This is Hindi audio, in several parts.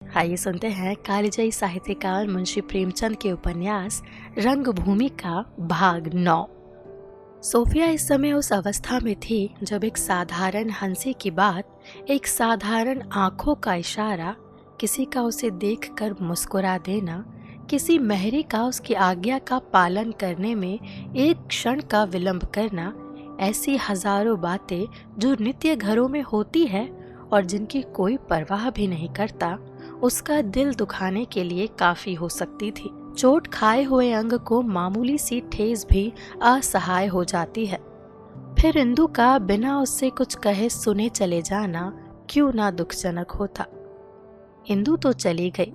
आइए सुनते हैं कालजयी साहित्यकार मुंशी प्रेमचंद के उपन्यास रंगभूमि का भाग 9। सोफिया इस समय उस अवस्था में थी जब एक साधारण हंसी की बात, एक साधारण आंखों का इशारा, किसी का उसे देखकर मुस्कुरा देना, किसी मेहरी का उसकी आज्ञा का पालन करने में एक क्षण का विलंब करना, ऐसी हजारों बातें जो नित्य घरों में होती है और जिनकी कोई परवाह भी नहीं करता, उसका दिल दुखाने के लिए काफी हो सकती थी। चोट खाए हुए अंग को मामूली सी ठेस भी असहाय हो जाती है। फिर इंदु का बिना उससे कुछ कहे सुने चले जाना क्यों ना दुखजनक होता। इंदु तो चली गई,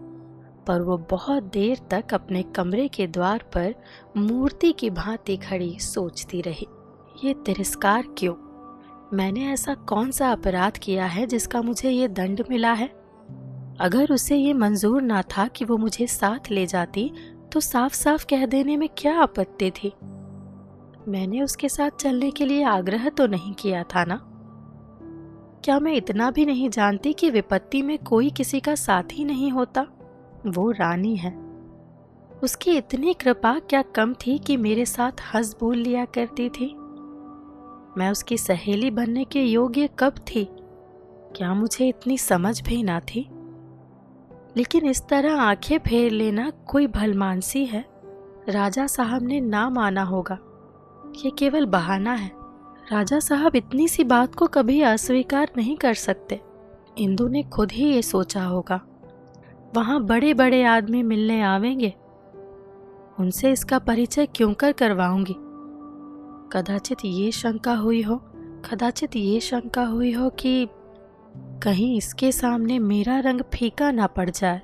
पर वो बहुत देर तक अपने कमरे के द्वार पर मूर्ति की भांति खड़ी सोचती रही। ये तिरस्कार क्यों? मैंने ऐसा कौन सा अपराध किया है जिसका मुझे ये दंड मिला है? अगर उसे ये मंजूर ना था कि वो मुझे साथ ले जाती तो साफ साफ कह देने में क्या आपत्ति थी। मैंने उसके साथ चलने के लिए आग्रह तो नहीं किया था ना। क्या मैं इतना भी नहीं जानती कि विपत्ति में कोई किसी का साथी नहीं होता? वो रानी है, उसकी इतनी कृपा क्या कम थी कि मेरे साथ हंस बोल लिया करती थी। मैं उसकी सहेली बनने के योग्य कब थी? क्या मुझे इतनी समझ भी ना थी? लेकिन इस तरह आंखें फेर लेना कोई भलमानसी है? राजा साहब ने ना माना होगा, ये केवल बहाना है। राजा साहब इतनी सी बात को कभी अस्वीकार नहीं कर सकते। इंदु ने खुद ही ये सोचा होगा। वहां बड़े बड़े आदमी मिलने आवेंगे, उनसे इसका परिचय क्यों कर करवाऊंगी? कदाचित ये शंका हुई हो कि कहीं इसके सामने मेरा रंग फीका ना पड़ जाए।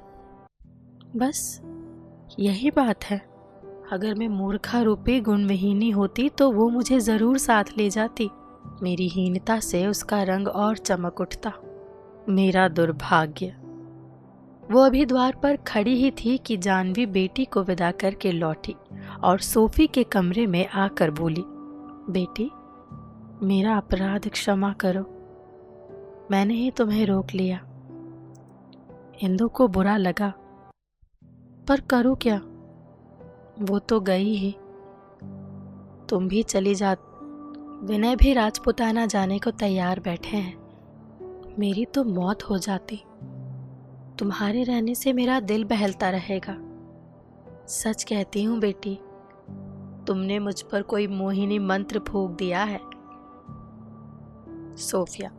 बस यही बात है। अगर मैं मूर्खा रूपी गुणविहीनी होती तो वो मुझे जरूर साथ ले जाती। मेरी हीनता से उसका रंग और चमक उठता। मेरा दुर्भाग्य। वो अभी द्वार पर खड़ी ही थी कि जानवी बेटी को विदा करके लौटी और सोफी के कमरे में आकर बोली, बेटी, मेरा अपराध क्षमा करो, मैंने ही तुम्हें रोक लिया। इंदु को बुरा लगा, पर करूं क्या? वो तो गई ही, तुम भी चली जा। विनय भी राजपुताना जाने को तैयार बैठे हैं। मेरी तो मौत हो जाती। तुम्हारे रहने से मेरा दिल बहलता रहेगा। सच कहती हूँ बेटी, तुमने मुझ पर कोई मोहिनी मंत्र फूंक दिया है। सोफिया,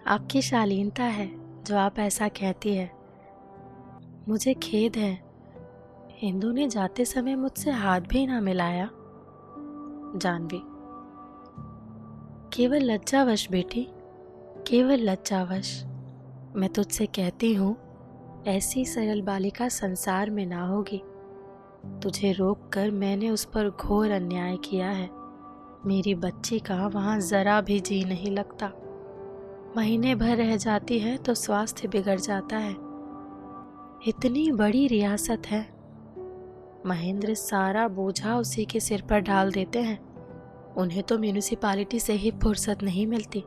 आपकी शालीनता है जो आप ऐसा कहती है। मुझे खेद है, इंदु ने जाते समय मुझसे हाथ भी ना मिलाया। जानवी, केवल लज्जावश बेटी, केवल लज्जावश। मैं तुझसे कहती हूँ, ऐसी सरल बालिका संसार में ना होगी। तुझे रोककर मैंने उस पर घोर अन्याय किया है। मेरी बच्ची का वहाँ जरा भी जी नहीं लगता। महीने भर रह जाती है तो स्वास्थ्य बिगड़ जाता है। इतनी बड़ी रियासत है, महेंद्र सारा बोझा उसी के सिर पर डाल देते हैं। उन्हें तो म्यूनिसिपालिटी से ही फुर्सत नहीं मिलती।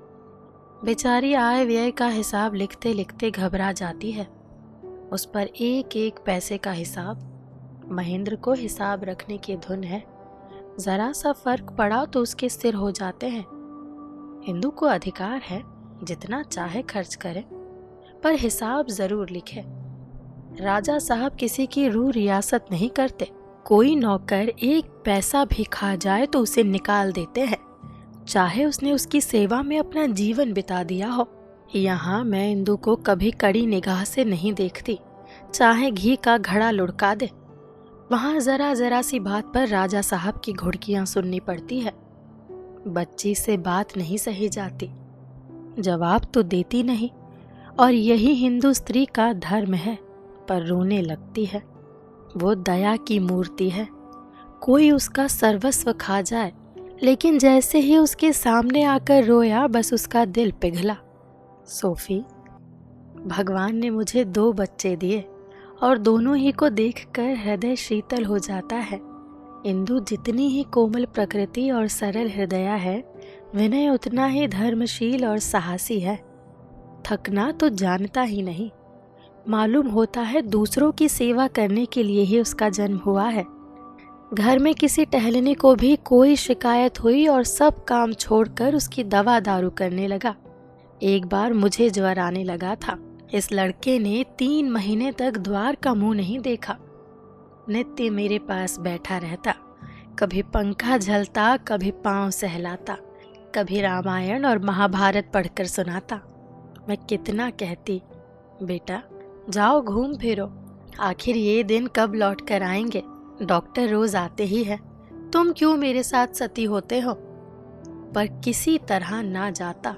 बेचारी आय व्यय का हिसाब लिखते लिखते घबरा जाती है। उस पर एक एक पैसे का हिसाब। महेंद्र को हिसाब रखने की धुन है। जरा सा फर्क पड़ा तो उसके सिर हो जाते हैं। इंदु को अधिकार है जितना चाहे खर्च करे, पर हिसाब जरूर लिखे। राजा साहब किसी की रू रियासत नहीं करते। कोई नौकर एक पैसा भी खा जाए तो उसे निकाल देते हैं, चाहे उसने उसकी सेवा में अपना जीवन बिता दिया हो। यहाँ मैं इंदु को कभी कड़ी निगाह से नहीं देखती, चाहे घी का घड़ा लुढ़का दे। वहाँ जरा जरा सी बात पर राजा साहब की घुड़कियां सुननी पड़ती है। बच्ची से बात नहीं सही जाती, जवाब तो देती नहीं, और यही हिंदू स्त्री का धर्म है। पर रोने लगती है। वो दया की मूर्ति है। कोई उसका सर्वस्व खा जाए, लेकिन जैसे ही उसके सामने आकर रोया, बस उसका दिल पिघला। सोफी, भगवान ने मुझे 2 बच्चे दिए और दोनों ही को देखकर हृदय शीतल हो जाता है। इंदु जितनी ही कोमल प्रकृति और सरल हृदया है, विनय उतना ही धर्मशील और साहसी है। थकना तो जानता ही नहीं। मालूम होता है दूसरों की सेवा करने के लिए ही उसका जन्म हुआ है। घर में किसी टहलने को भी कोई शिकायत हुई और सब काम छोड़कर उसकी दवा दारू करने लगा। एक बार मुझे ज्वर आने लगा था। इस लड़के ने 3 महीने तक द्वार का मुंह नहीं देखा। नित्य मेरे पास बैठा रहता, कभी पंखा झलता, कभी पांव सहलाता, कभी रामायण और महाभारत पढ़कर सुनाता। मैं कितना कहती, बेटा जाओ घूम फिरो, आखिर ये दिन कब लौट कर आएंगे, डॉक्टर रोज आते ही हैं, तुम क्यों मेरे साथ सती होते हो। पर किसी तरह ना जाता।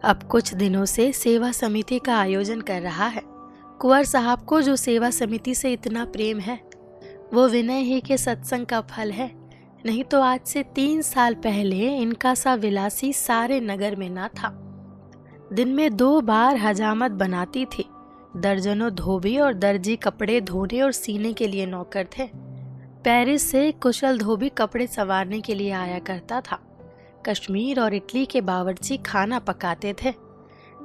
अब कुछ दिनों से सेवा समिति का आयोजन कर रहा है। कुंवर साहब को जो सेवा समिति से इतना प्रेम है वो विनय ही के सत्संग का फल है, नहीं तो आज से 3 साल पहले इनका सा विलासी सारे नगर में ना था। दिन में 2 बार हजामत बनाती थी। दर्जनों धोबी और दर्जी कपड़े धोने और सीने के लिए नौकर थे। पेरिस से कुशल धोबी कपड़े संवारने के लिए आया करता था। कश्मीर और इटली के बावर्ची खाना पकाते थे।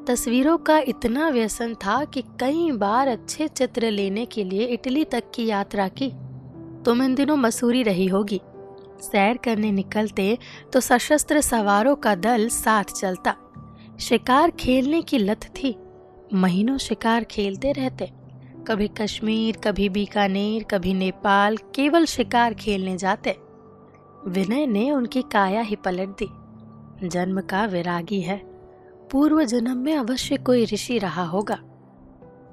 तस्वीरों का इतना व्यसन था कि कई बार अच्छे चित्र लेने के लिए इटली तक की यात्रा की। तुम इन दिनों मसूरी रही होगी। सैर करने निकलते तो सशस्त्र सवारों का दल साथ चलता। शिकार खेलने की लत थी। महीनों शिकार खेलते रहते, कभी कश्मीर, कभी बीकानेर, कभी नेपाल, केवल शिकार खेलने जाते। विनय ने उनकी काया ही पलट दी। जन्म का विरागी है, पूर्व जन्म में अवश्य कोई ऋषि रहा होगा।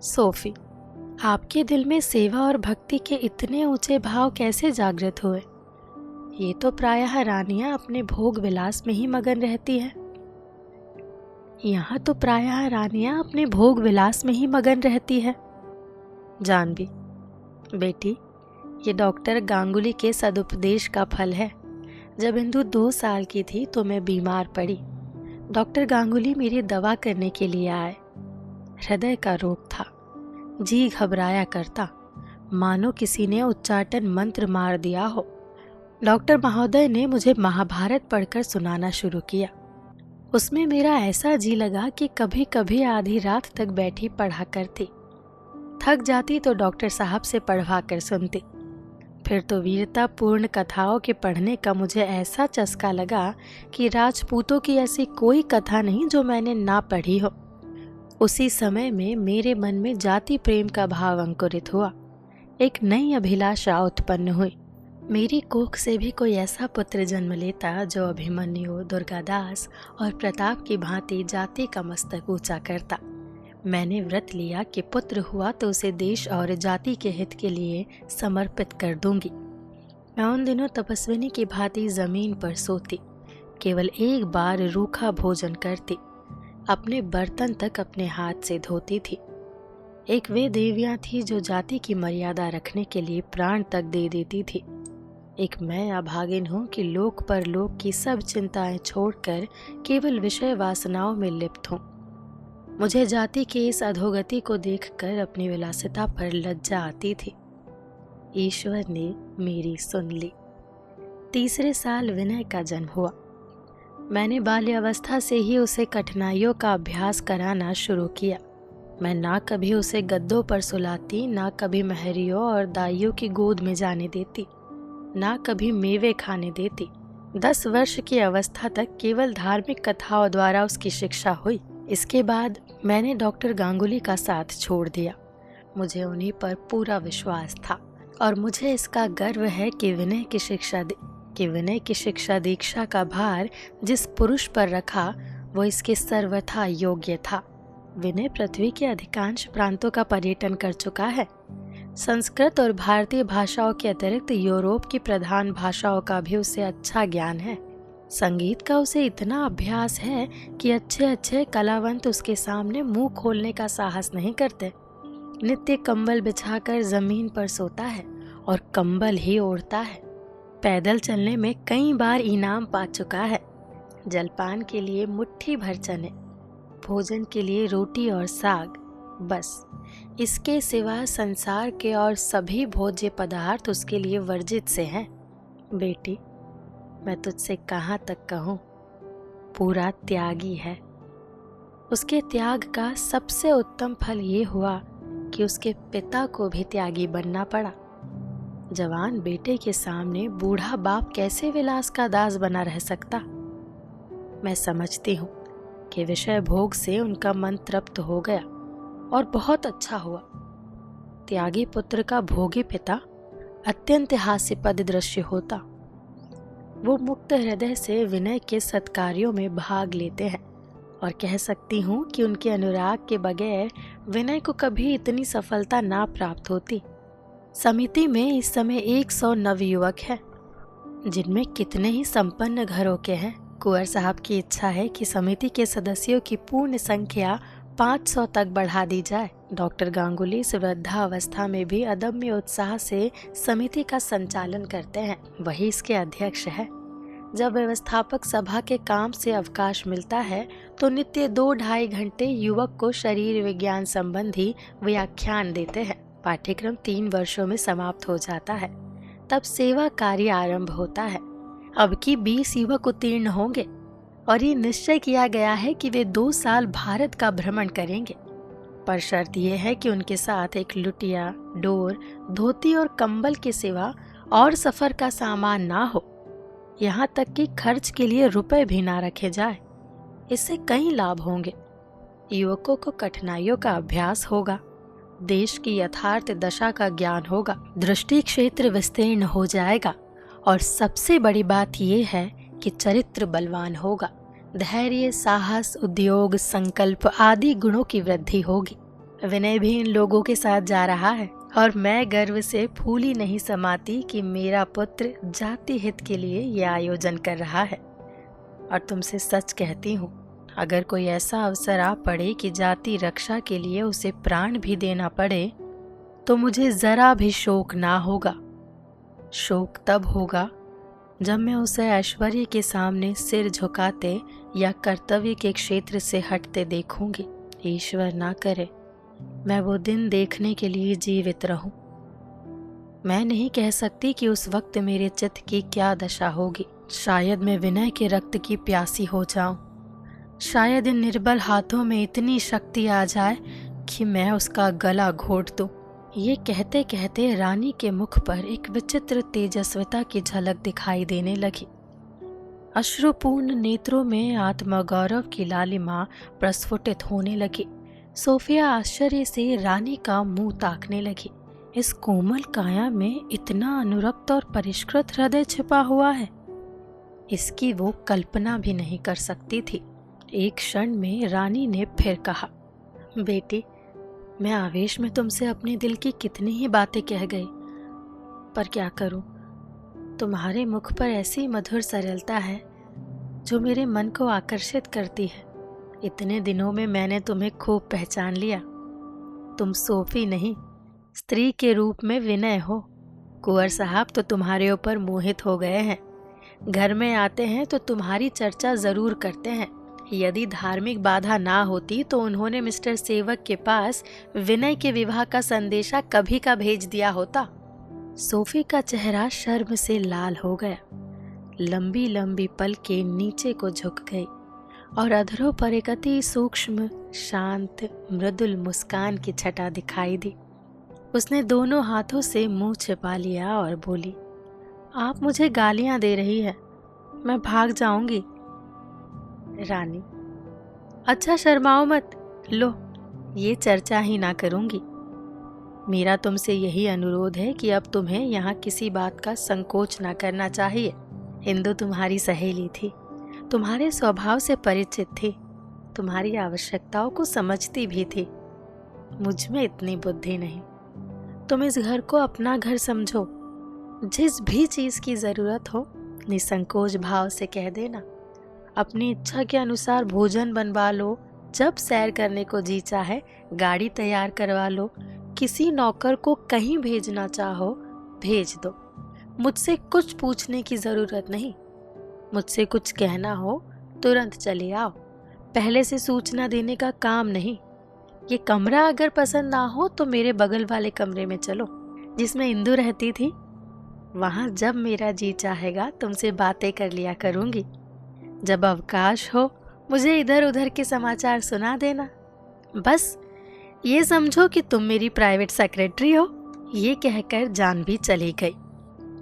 सोफी, आपके दिल में सेवा और भक्ति के इतने ऊंचे भाव कैसे जागृत हुए? ये तो प्रायः रानियां अपने भोग विलास में ही मगन रहती हैं। यहाँ तो प्रायः रानियां अपने भोग विलास में ही मगन रहती है। जानवी, बेटी ये डॉक्टर गांगुली के सदुपदेश का फल है। जब इंदु 2 साल की थी तो मैं बीमार पड़ी। डॉक्टर गांगुली मेरी दवा करने के लिए आए। हृदय का रोग था, जी घबराया करता, मानो किसी ने उच्चाटन मंत्र मार दिया हो। डॉक्टर महोदय ने मुझे महाभारत पढ़कर सुनाना शुरू किया। उसमें मेरा ऐसा जी लगा कि कभी कभी आधी रात तक बैठी पढ़ा करती। थक जाती तो डॉक्टर साहब से पढ़वा कर सुनती। फिर तो वीरता पूर्ण कथाओं के पढ़ने का मुझे ऐसा चस्का लगा कि राजपूतों की ऐसी कोई कथा नहीं जो मैंने ना पढ़ी हो। उसी समय में मेरे मन में जाति प्रेम का भाव अंकुरित हुआ। एक नई अभिलाषा उत्पन्न हुई। मेरी कोख से भी कोई ऐसा पुत्र जन्म लेता जो अभिमन्यु, दुर्गादास और प्रताप की भांति जाति का मस्तक ऊंचा करता। मैंने व्रत लिया कि पुत्र हुआ तो उसे देश और जाति के हित के लिए समर्पित कर दूंगी। मैं उन दिनों तपस्विनी की भांति जमीन पर सोती, केवल एक बार रूखा भोजन करती, अपने बर्तन तक अपने हाथ से धोती थी। एक वे देवियां थी जो जाति की मर्यादा रखने के लिए प्राण तक दे देती थी। एक मैं अभागिन हूँ कि लोक पर लोक की सब चिंताएं छोड़कर केवल विषय वासनाओं में लिप्त हूँ। मुझे जाति के इस अधोगति को देखकर अपनी विलासिता पर लज्जा आती थी। ईश्वर ने मेरी सुन ली। 3 साल विनय का जन्म हुआ। मैंने बाल्यावस्था से ही उसे कठिनाइयों का अभ्यास कराना शुरू किया। मैं ना कभी उसे गद्दों पर सुलाती, ना कभी महरियों और दाइयों की गोद में जाने देती, ना कभी मेवे खाने देती। 10 वर्ष की अवस्था तक केवल धार्मिक कथाओं द्वारा उसकी शिक्षा हुई। इसके बाद मैंने डॉक्टर गांगुली का साथ छोड़ दिया। मुझे उन्हीं पर पूरा विश्वास था और मुझे इसका गर्व है कि विनय की शिक्षा दीक्षा का भार जिस पुरुष पर रखा वो इसके सर्वथा योग्य था। विनय पृथ्वी के अधिकांश प्रांतों का पर्यटन कर चुका है। संस्कृत और भारतीय भाषाओं के अतिरिक्त यूरोप की प्रधान भाषाओं का भी उसे अच्छा ज्ञान है। संगीत का उसे इतना अभ्यास है कि अच्छे अच्छे कलावंत उसके सामने मुंह खोलने का साहस नहीं करते। नित्य कंबल बिछाकर जमीन पर सोता है और कंबल ही ओढ़ता है। पैदल चलने में कई बार इनाम पा चुका है। जलपान के लिए मुट्ठी भर चने, भोजन के लिए रोटी और साग, बस इसके सिवा संसार के और सभी भोज्य पदार्थ उसके लिए वर्जित से हैं। बेटी, मैं तुझसे कहाँ तक कहूँ, पूरा त्यागी है। उसके त्याग का सबसे उत्तम फल ये हुआ कि उसके पिता को भी त्यागी बनना पड़ा। जवान बेटे के सामने बूढ़ा बाप कैसे विलास का दास बना रह सकता। मैं समझती हूँ कि विषय भोग से उनका मन तृप्त हो गया और बहुत अच्छा हुआ। त्यागी पुत्र का भोगी पिता अत्यंत हास्यपद दृश्य होता। वो मुक्त हृदय से विनय के सत्कार्यों में भाग लेते हैं और कह सकती हूँ कि उनके अनुराग के बगैर विनय को कभी इतनी सफलता ना प्राप्त होती। समिति में इस समय 100 नवयुवक हैं, जिनमें कितने ही संपन्न घरों के हैं। कुंवर साहब की इच्छा है कि समिति के सदस्यों की पूर्ण संख्या 500 तक बढ़ा दी जाए। डॉक्टर गांगुली इस वृद्धावस्था में भी अदम्य उत्साह से समिति का संचालन करते हैं। वही इसके अध्यक्ष है। जब व्यवस्थापक सभा के काम से अवकाश मिलता है तो नित्य 2-2.5 घंटे युवक को शरीर विज्ञान संबंधी व्याख्यान देते हैं। पाठ्यक्रम 3 वर्षों में समाप्त हो जाता है। तब सेवा कार्य आरंभ होता है। अब की 20 युवक उत्तीर्ण होंगे और ये निश्चय किया गया है कि वे 2 साल भारत का भ्रमण करेंगे, पर शर्त यह है कि उनके साथ एक लुटिया, डोर, धोती और कंबल के सिवा और सफर का सामान ना हो। यहाँ तक कि खर्च के लिए रुपए भी ना रखे जाए। इससे कई लाभ होंगे। युवकों को कठिनाइयों का अभ्यास होगा, देश की यथार्थ दशा का ज्ञान होगा, दृष्टि क्षेत्र विस्तीर्ण हो जाएगा और सबसे बड़ी बात यह है कि चरित्र बलवान होगा। धैर्य, साहस, उद्योग, संकल्प आदि गुणों की वृद्धि होगी। विनय भी इन लोगों के साथ जा रहा है और मैं गर्व से फूली नहीं समाती कि मेरा पुत्र जाति हित के लिए यह आयोजन कर रहा है। और तुमसे सच कहती हूँ, अगर कोई ऐसा अवसर आ पड़े कि जाति रक्षा के लिए उसे प्राण भी देना पड़े तो मुझे जरा भी शोक ना होगा। शोक तब होगा जब मैं उसे ऐश्वर्य के सामने सिर झुकाते या कर्तव्य के क्षेत्र से हटते देखूंगी। ईश्वर ना करे मैं वो दिन देखने के लिए जीवित रहूं। मैं नहीं कह सकती कि उस वक्त मेरे चित्त की क्या दशा होगी। शायद मैं विनय के रक्त की प्यासी हो जाऊं। शायद इन निर्बल हाथों में इतनी शक्ति आ जाए कि मैं उसका गला घोट दूं। ये कहते कहते रानी के मुख पर एक विचित्र तेजस्विता की झलक दिखाई देने लगी। अश्रुपूर्ण नेत्रों में आत्मगौरव की लालिमा प्रस्फुटित होने लगी। सोफिया आश्चर्य से रानी का मुंह ताकने लगी। इस कोमल काया में इतना अनुरक्त और परिष्कृत हृदय छिपा हुआ है, इसकी वो कल्पना भी नहीं कर सकती थी। एक क्षण में रानी ने फिर कहा, बेटी, मैं आवेश में तुमसे अपने दिल की कितनी ही बातें कह गई, पर क्या करूं, तुम्हारे मुख पर ऐसी मधुर सरलता है जो मेरे मन को आकर्षित करती है। इतने दिनों में मैंने तुम्हें खूब पहचान लिया। तुम सोफी नहीं, स्त्री के रूप में विनय हो। कुंवर साहब तो तुम्हारे ऊपर मोहित हो गए हैं। घर में आते हैं तो तुम्हारी चर्चा जरूर करते हैं। यदि धार्मिक बाधा ना होती तो उन्होंने मिस्टर सेवक के पास विनय के विवाह का संदेशा कभी का भेज दिया होता। सोफी का चेहरा शर्म से लाल हो गया। लंबी लंबी पलकें नीचे को झुक गई और अधरों पर एक अति सूक्ष्म, शांत, मृदुल मुस्कान की छटा दिखाई दी। उसने दोनों हाथों से मुंह छिपा लिया और बोली, आप मुझे गालियां दे रही है, मैं भाग जाऊंगी। रानी, अच्छा शर्माओ मत, लो ये चर्चा ही ना करूंगी। मेरा तुमसे यही अनुरोध है कि अब तुम्हें यहाँ किसी बात का संकोच ना करना चाहिए। इंदु तुम्हारी सहेली थी, तुम्हारे स्वभाव से परिचित थी, तुम्हारी आवश्यकताओं को समझती भी थी। मुझ में इतनी बुद्धि नहीं। तुम इस घर को अपना घर समझो। जिस भी चीज की जरूरत हो निसंकोच भाव से कह देना। अपनी इच्छा के अनुसार भोजन बनवा लो, जब सैर करने को जी चाहे गाड़ी तैयार करवा लो, किसी नौकर को कहीं भेजना चाहो भेज दो। मुझसे कुछ पूछने की जरूरत नहीं। मुझसे कुछ कहना हो तुरंत चले आओ, पहले से सूचना देने का काम नहीं। ये कमरा अगर पसंद ना हो तो मेरे बगल वाले कमरे में चलो जिसमें इंदु रहती थी। वहां जब मेरा जी चाहेगा तुमसे बातें कर लिया करूंगी। जब अवकाश हो मुझे इधर उधर के समाचार सुना देना। बस ये समझो कि तुम मेरी प्राइवेट सेक्रेटरी हो। ये कहकर जान भी चली गई।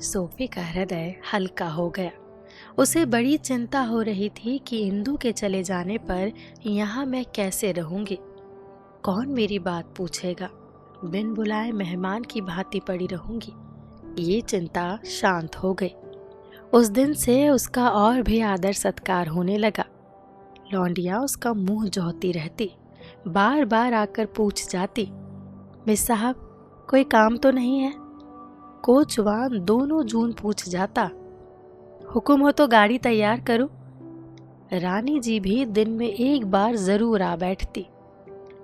सोफी का हृदय हल्का हो गया। उसे बड़ी चिंता हो रही थी कि इंदु के चले जाने पर यहाँ मैं कैसे रहूंगी, कौन मेरी बात पूछेगा, बिन बुलाए मेहमान की भांति पड़ी रहूंगी। ये चिंता शांत हो गई। उस दिन से उसका और भी आदर सत्कार होने लगा। लौंडिया उसका मुंह जोहती रहती, बार बार आकर पूछ जाती, मिस साहब कोई काम तो नहीं है? कोचवान दोनों जून पूछ जाता, हुक्म हो तो गाड़ी तैयार करूं? रानी जी भी दिन में एक बार जरूर आ बैठती।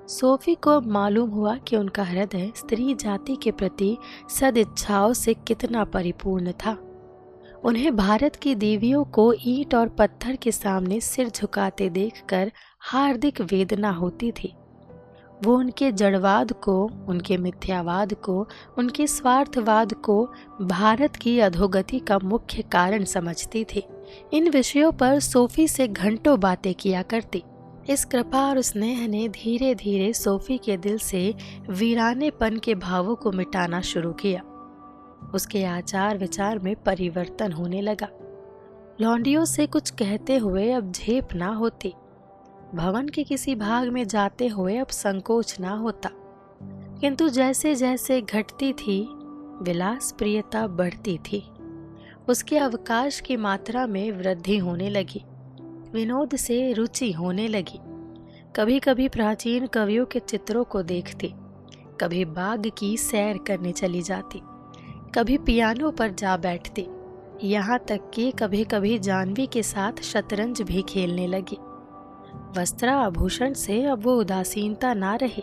सोफी को अब मालूम हुआ कि उनका हृदय स्त्री जाति के प्रति सदिच्छाओं से कितना परिपूर्ण था। उन्हें भारत की देवियों को ईंट और पत्थर के सामने सिर झुकाते देखकर हार्दिक वेदना होती थी। वो उनके जड़वाद को, उनके मिथ्यावाद को, उनके स्वार्थवाद को भारत की अधोगति का मुख्य कारण समझती थी। इन विषयों पर सोफी से घंटों बातें किया करती। इस कृपा और स्नेह ने धीरे धीरे सोफी के दिल से वीरानेपन के भावों को मिटाना शुरू किया। उसके आचार विचार में परिवर्तन होने लगा। लौंडियों से कुछ कहते हुए अब झेप ना होती। भवन के किसी भाग में जाते हुए अब संकोच ना होता। किंतु जैसे जैसे घटती थी, विलास प्रियता बढ़ती थी। उसके अवकाश की मात्रा में वृद्धि होने लगी। विनोद से रुचि होने लगी। कभी कभी प्राचीन कवियों के चित्रों को देखती, कभी बाग की सैर करने चली जाती, कभी पियानो पर जा बैठती। यहाँ तक कि कभी कभी जानवी के साथ शतरंज भी खेलने लगी। वस्त्राभूषण से अब वो उदासीनता ना रही।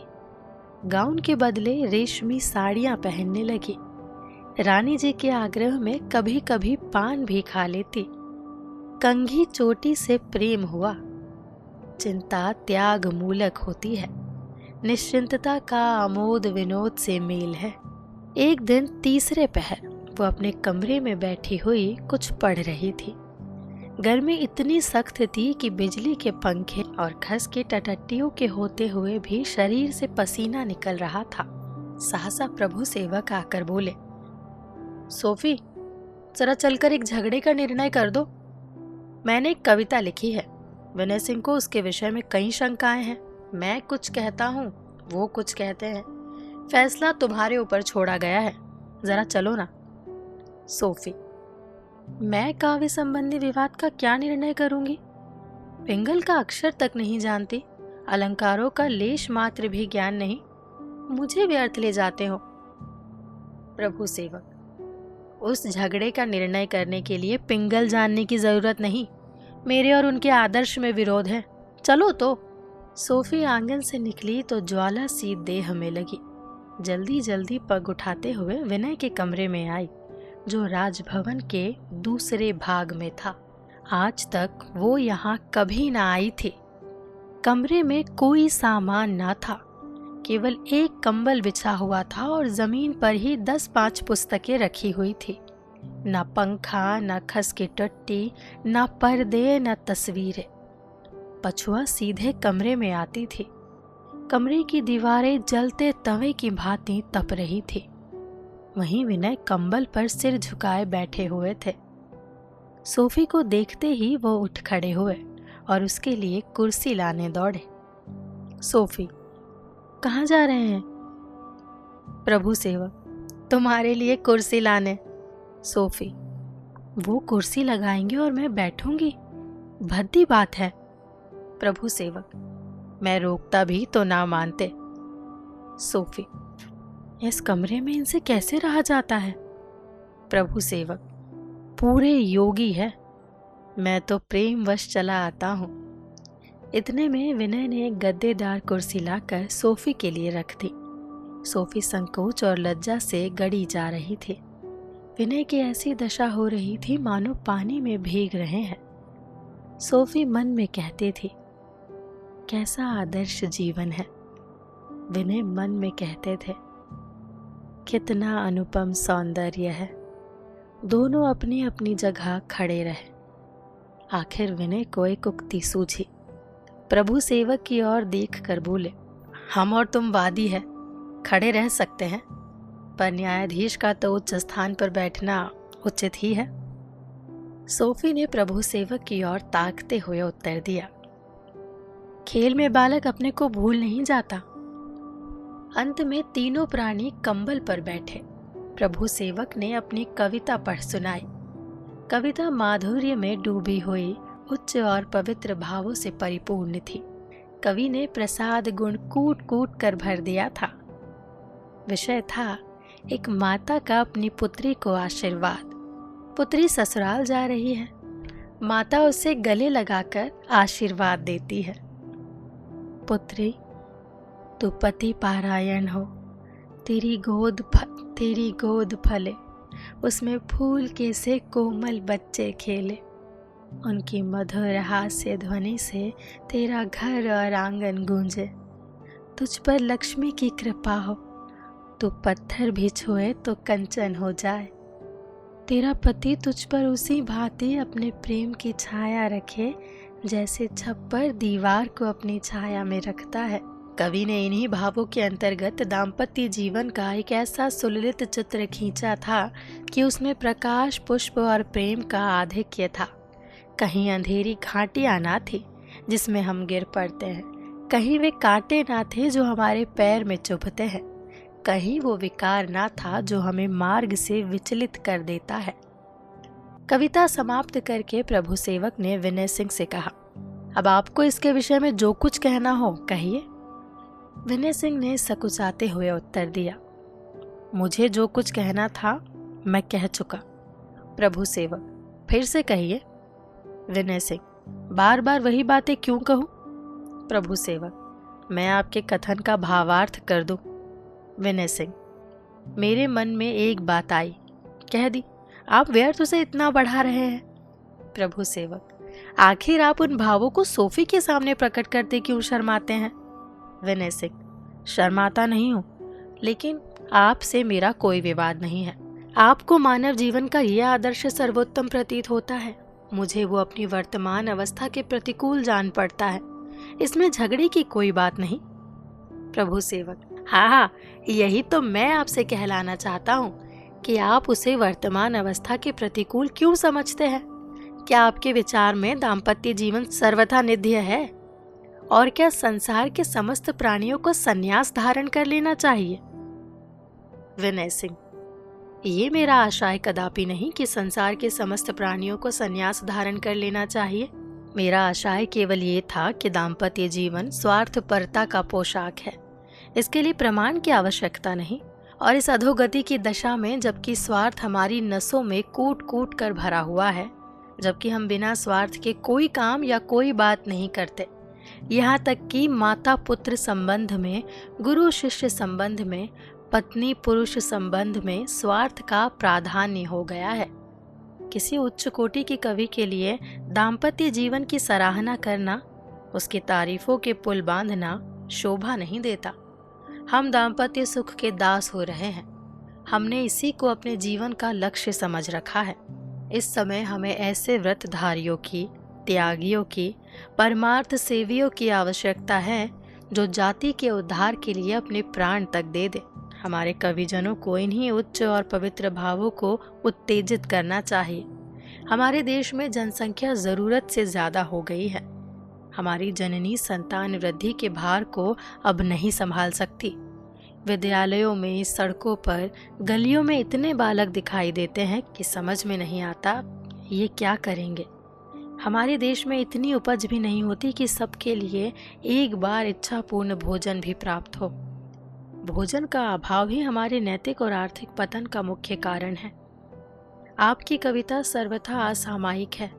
गाउन के बदले रेशमी साड़ियां पहनने लगी। रानी जी के आग्रह में कभी कभी पान भी खा लेती। कंघी चोटी से प्रेम हुआ। चिंता त्याग मूलक होती है। निश्चिंतता का आमोद विनोद से मेल है। एक दिन तीसरे पहर वो अपने कमरे में बैठी हुई कुछ पढ़ रही थी। गर्मी इतनी सख्त थी कि बिजली के पंखे और खस के टटट्टियों के होते हुए भी शरीर से पसीना निकल रहा था। सहसा प्रभु सेवक आकर बोले, सोफी जरा चलकर एक झगड़े का निर्णय कर दो। मैंने एक कविता लिखी है। विनय सिंह को उसके विषय में कई शंकाएं हैं। मैं कुछ कहता हूँ, वो कुछ कहते हैं। फैसला तुम्हारे ऊपर छोड़ा गया है, जरा चलो ना। सोफी, मैं काव्य संबंधी विवाद का क्या निर्णय करूंगी? पिंगल का अक्षर तक नहीं जानती, अलंकारों का लेश मात्र भी ज्ञान नहीं, मुझे व्यर्थ ले जाते हो। प्रभु सेवक, उस झगड़े का निर्णय करने के लिए पिंगल जानने की जरूरत नहीं। मेरे और उनके आदर्श में विरोध है। चलो तो। सोफी आंगन से निकली तो ज्वाला सी देह में लगी। जल्दी जल्दी पग उठाते हुए विनय के कमरे में आई, जो राजभवन के दूसरे भाग में था। आज तक वो यहाँ कभी ना आई थी। कमरे में कोई सामान ना था, केवल एक कंबल बिछा हुआ था और जमीन पर ही 10-5 पुस्तकें रखी हुई थी। न पंखा, न खस की टट्टी, न पर्दे, न तस्वीरें। पछुआ सीधे कमरे में आती थी। कमरे की दीवारें जलते तवे की भांति तप रही थी। वहीं विनय कंबल पर सिर झुकाए बैठे हुए थे। सोफी को देखते ही वो उठ खड़े हुए और उसके लिए कुर्सी लाने दौड़े। सोफी, कहाँ जा रहे हैं? प्रभु सेवक, तुम्हारे लिए कुर्सी लाने। सोफी, वो कुर्सी लगाएंगे और मैं बैठूंगी? भद्दी बात है। प्रभु सेवक, मैं रोकता भी तो ना मानते। सोफी, इस कमरे में इनसे कैसे रहा जाता है? प्रभु सेवक, पूरे योगी है, मैं तो प्रेमवश चला आता हूँ। इतने में विनय ने एक गद्देदार कुर्सी लाकर सोफी के लिए रख दी। सोफी संकोच और लज्जा से गड़ी जा रही थी। विनय की ऐसी दशा हो रही थी मानो पानी में भीग रहे हैं। सोफी मन में कहती थी, कैसा आदर्श जीवन है। विनय मन में कहते थे, कितना अनुपम सौंदर्य है। दोनों अपनी अपनी जगह खड़े रहे। आखिर विनय को एक उक्ति सूझी, प्रभु सेवक की ओर देख कर बोले, हम और तुम वादी है, खड़े रह सकते हैं, पर न्यायाधीश का तो उच्च स्थान पर बैठना उचित ही है। सोफी ने प्रभु सेवक की ओर ताकते हुए उत्तर दिया, खेल में बालक अपने को भूल नहीं जाता। अंत में तीनों प्राणी कंबल पर बैठे। प्रभु सेवक ने अपनी कविता पढ़ सुनाई। कविता माधुर्य में डूबी हुई, उच्च और पवित्र भावों से परिपूर्ण थी। कवि ने प्रसाद गुण कूट कूट कर भर दिया था। विषय था एक माता का अपनी पुत्री को आशीर्वाद। पुत्री ससुराल जा रही है, माता उसे गले लगाकर आशीर्वाद देती है। पुत्री, तू पति पारायण हो, तेरी गोद फले, उसमें फूल के से कोमल बच्चे खेले, उनकी मधुर हास्य ध्वनि से तेरा घर और आंगन गूंजे। तुझ पर लक्ष्मी की कृपा हो, तू पत्थर भी छुए तो कंचन हो जाए। तेरा पति तुझ पर उसी भांति अपने प्रेम की छाया रखे जैसे छप्पर दीवार को अपनी छाया में रखता है। कवि ने इन्हीं भावों के अंतर्गत दाम्पत्य जीवन का एक ऐसा सुललित चित्र खींचा था कि उसमें प्रकाश, पुष्प और प्रेम का आधिक्य था। कहीं अंधेरी घाटियां ना थी जिसमें हम गिर पड़ते हैं, कहीं वे कांटे ना थे जो हमारे पैर में चुभते हैं, कहीं वो विकार ना था जो हमें मार्ग से विचलित कर देता है। कविता समाप्त करके प्रभु सेवक ने विनय सिंह से कहा, अब आपको इसके विषय में जो कुछ कहना हो कहिए। विनय सिंह ने सकुचाते हुए उत्तर दिया, मुझे जो कुछ कहना था मैं कह चुका। प्रभु सेवक, फिर से कहिए। विनय सिंह, बार बार वही बातें क्यों कहूं? प्रभु सेवक, मैं आपके कथन का भावार्थ कर दूं। विनय सिंह, मेरे मन में एक बात आई, कह दी, आप व्यर्थ उसे इतना बढ़ा रहे हैं। प्रभु सेवक, आखिर आप उन भावों को सोफी के सामने प्रकट करते क्यों शर्माते हैं? विनय सिंह, शर्माता नहीं हूं, लेकिन आपसे मेरा कोई विवाद नहीं है। आपको मानव जीवन का यह आदर्श सर्वोत्तम प्रतीत होता है, मुझे वो अपनी वर्तमान अवस्था के प्रतिकूल जान पड़ता है। इसमें झगड़े की कोई बात नहीं। प्रभु सेवक, हाँ, यही तो मैं आपसे कहलाना चाहता हूँ कि आप उसे वर्तमान अवस्था के प्रतिकूल क्यों समझते हैं? क्या आपके विचार में दाम्पत्य जीवन सर्वथा निध्य है? और क्या संसार के समस्त प्राणियों को संन्यास धारण कर लेना चाहिए? विनय सिंह, ये मेरा आशय कदापि नहीं कि संसार के समस्त प्राणियों को संन्यास धारण कर लेना चाहिए। मेरा आशय केवल ये था कि दाम्पत्य जीवन स्वार्थपरता का पोशाक है। इसके लिए प्रमाण की आवश्यकता नहीं, और इस अधोगति की दशा में जबकि स्वार्थ हमारी नसों में कूट कूट कर भरा हुआ है, जबकि हम बिना स्वार्थ के कोई काम या कोई बात नहीं करते, यहाँ तक कि माता पुत्र संबंध में, गुरु शिष्य संबंध में, पत्नी पुरुष संबंध में स्वार्थ का प्राधान्य हो गया है। किसी उच्च कोटि के कवि के लिए दाम्पत्य जीवन की सराहना करना, उसकी तारीफों के पुल बांधना शोभा नहीं देता। हम दाम्पत्य सुख के दास हो रहे हैं। हमने इसी को अपने जीवन का लक्ष्य समझ रखा है। इस समय हमें ऐसे व्रतधारियों की, त्यागियों की, परमार्थ सेवियों की आवश्यकता है जो जाति के उद्धार के लिए अपने प्राण तक दे दे। हमारे कविजनों को इन्हीं उच्च और पवित्र भावों को उत्तेजित करना चाहिए। हमारे देश में जनसंख्या जरूरत से ज्यादा हो गई है। हमारी जननी संतान वृद्धि के भार को अब नहीं संभाल सकती। विद्यालयों में, सड़कों पर, गलियों में इतने बालक दिखाई देते हैं कि समझ में नहीं आता ये क्या करेंगे। हमारे देश में इतनी उपज भी नहीं होती कि सबके लिए एक बार इच्छापूर्ण भोजन भी प्राप्त हो। भोजन का अभाव ही हमारे नैतिक और आर्थिक पतन का मुख्य कारण है। आपकी कविता सर्वथा असामायिक है।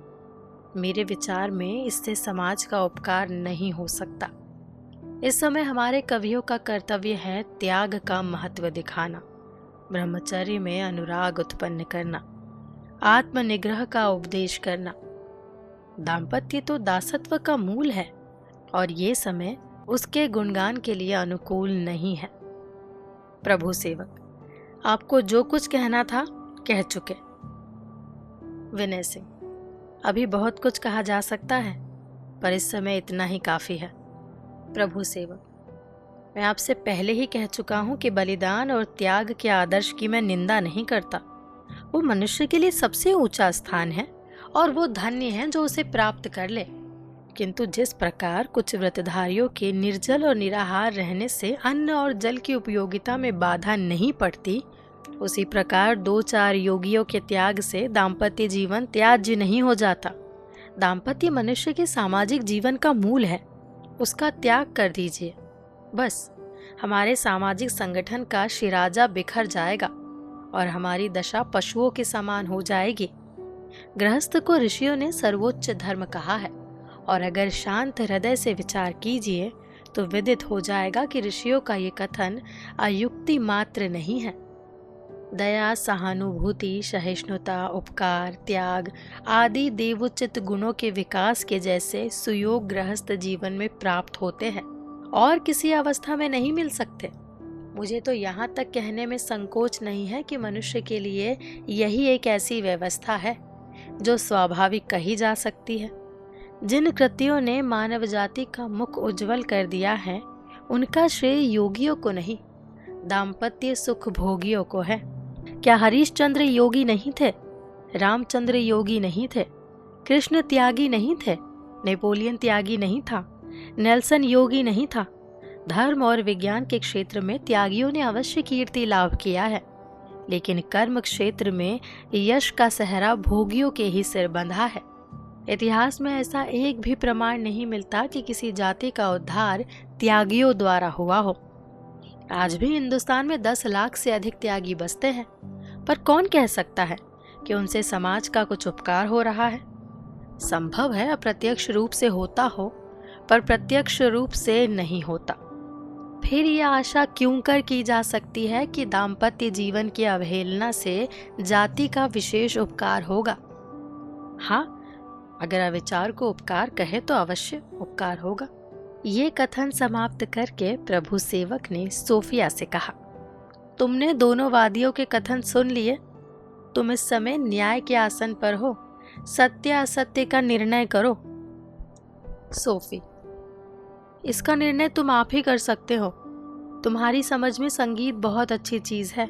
मेरे विचार में इससे समाज का उपकार नहीं हो सकता। इस समय हमारे कवियों का कर्तव्य है त्याग का महत्व दिखाना, ब्रह्मचर्य में अनुराग उत्पन्न करना, आत्मनिग्रह का उपदेश करना। दाम्पत्य तो दासत्व का मूल है और ये समय उसके गुणगान के लिए अनुकूल नहीं है। प्रभु सेवक, आपको जो कुछ कहना था कह चुके। विनय सिंह, अभी बहुत कुछ कहा जा सकता है। पर इस समय इतना ही काफी है। प्रभु सेवक, मैं आपसे पहले ही कह चुका हूं कि बलिदान और त्याग के आदर्श की मैं निंदा नहीं करता। वो मनुष्य के लिए सबसे ऊंचा स्थान है और वो धन्य है जो उसे प्राप्त कर ले। किंतु जिस प्रकार कुछ व्रतधारियों के निर्जल और निराहार रहने से अन्न और जल की उपयोगिता में बाधा नहीं पड़ती, उसी प्रकार 2-4 योगियों के त्याग से दाम्पत्य जीवन त्याज्य नहीं हो जाता। दाम्पत्य मनुष्य के सामाजिक जीवन का मूल है, उसका त्याग कर दीजिए। बस हमारे सामाजिक संगठन का शिराजा बिखर जाएगा और हमारी दशा पशुओं के समान हो जाएगी। गृहस्थ को ऋषियों ने सर्वोच्च धर्म कहा है और अगर शांत हृदय से विचार कीजिए तो विदित हो जाएगा कि ऋषियों का ये कथन अयुक्ति मात्र नहीं है। दया, सहानुभूति, सहिष्णुता, उपकार, त्याग आदि देवोचित गुणों के विकास के जैसे सुयोग गृहस्थ जीवन में प्राप्त होते हैं और किसी अवस्था में नहीं मिल सकते। मुझे तो यहाँ तक कहने में संकोच नहीं है कि मनुष्य के लिए यही एक ऐसी व्यवस्था है जो स्वाभाविक कही जा सकती है। जिन कृत्यों ने मानव जाति का मुख उज्जवल कर दिया है, उनका श्रेय योगियों को नहीं, दाम्पत्य सुख भोगियों को है। क्या हरिश्चंद्र योगी नहीं थे? रामचंद्र योगी नहीं थे? कृष्ण त्यागी नहीं थे? नेपोलियन त्यागी नहीं था? नेल्सन योगी नहीं था? धर्म और विज्ञान के क्षेत्र में त्यागियों ने अवश्य कीर्ति लाभ किया है, लेकिन कर्म क्षेत्र में यश का सहरा भोगियों के ही सिर बंधा है। इतिहास में ऐसा एक भी प्रमाण नहीं मिलता कि किसी जाति का उद्धार त्यागियों द्वारा हुआ हो। आज भी हिंदुस्तान में 10 लाख से अधिक त्यागी बसते हैं, पर कौन कह सकता है कि उनसे समाज का कुछ उपकार हो रहा है? संभव है अप्रत्यक्ष रूप से होता हो, पर प्रत्यक्ष रूप से नहीं होता। फिर यह आशा क्यों कर की जा सकती है कि दाम्पत्य जीवन की अवहेलना से जाति का विशेष उपकार होगा? हाँ, अगर अविचार को उपकार कहे तो अवश्य उपकार होगा। ये कथन समाप्त करके प्रभु सेवक ने सोफिया से कहा, तुमने दोनों वादियों के कथन सुन लिए। तुम इस समय न्याय के आसन पर हो, सत्य असत्य का निर्णय करो। सोफी, इसका निर्णय तुम आप ही कर सकते हो। तुम्हारी समझ में संगीत बहुत अच्छी चीज है।